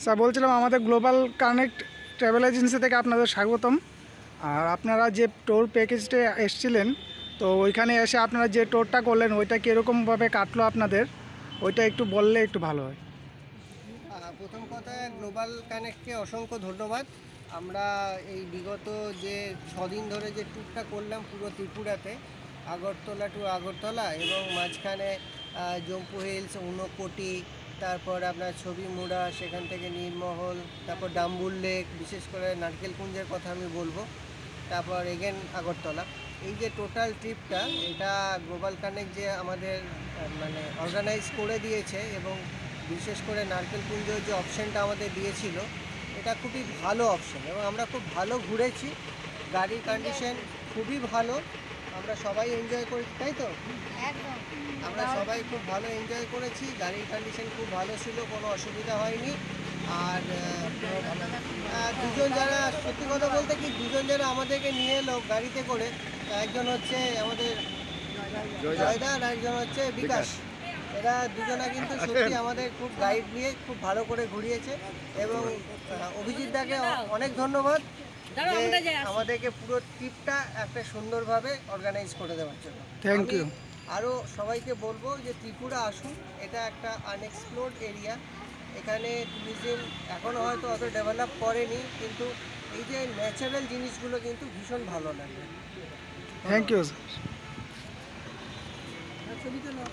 Sir বলছিলাম আমাদের global connect travel agency থেকে আপনাদের স্বাগতম। আর আপনারা যে ট্যুর প্যাকেজটা এসেছিলেন, তো ওইখানে এসে আপনারা যে ট্যুরটা করলেন ওইটা কীরকমভাবে কাটলো আপনাদের, ওইটা একটু বললে একটু ভালো হয়। প্রথম কথা, গ্লোবাল কানেক্টকে অসংখ্য ধন্যবাদ। আমরা এই বিগত যে 6 দিন ধরে যে ট্যুরটা করলাম পুরো ত্রিপুরাতে, আগরতলা টু আগরতলা এবং মাঝখানে জম্পু হিলস, ঊনকোটি, তারপর আপনার ছবিমুড়া, সেখান থেকে নীরমহল, তারপর ডাম্বুল লেক, বিশেষ করে নারকেলকুঞ্জের কথা আমি বলবো, তারপর এগেন আগরতলা। এই যে টোটাল ট্রিপটা, এটা গ্লোবাল কানেক্ট যে আমাদের মানে অর্গানাইজ করে দিয়েছে এবং বিশেষ করে নারকেলকুঞ্জের যে অপশানটা আমাদের দিয়েছিল, এটা খুবই ভালো অপশান এবং আমরা খুব ভালো ঘুরেছি। গাড়ির কন্ডিশন খুবই ভালো, আমরা সবাই এনজয় করেছি, তাই তো? আমরা সবাই খুব ভালো এনজয় করেছি, গাড়ির কন্ডিশন খুব ভালো ছিল, কোনো অসুবিধা হয়নি। আর দুজন যারা, সত্যি কথা বলতে কি, দুজন যারা আমাদেরকে নিয়ে এলো গাড়িতে করে, একজন হচ্ছে আমাদের জয়দা আর একজন হচ্ছে বিকাশ। এরা দুজনা কিন্তু সত্যি আমাদের খুব গাইড নিয়ে খুব ভালো করে ঘুরিয়েছে এবং অভিজিৎ দাকে অনেক ধন্যবাদ যে আমাদেরকে পুরো ট্রিপটা একটা সুন্দরভাবে অর্গানাইজ করে দেওয়ার জন্য। Thank you. আরও সবাইকে বলবো যে ত্রিপুরা আসুন, এটা একটা আনএক্সপ্লোর্ড এরিয়া। এখানে ট্যুরিজম এখনও হয়তো অত ডেভেলপ করেনি, কিন্তু এই যে ন্যাচারাল জিনিসগুলো কিন্তু ভীষণ ভালো লাগে। Thank you sir. ছবিতে না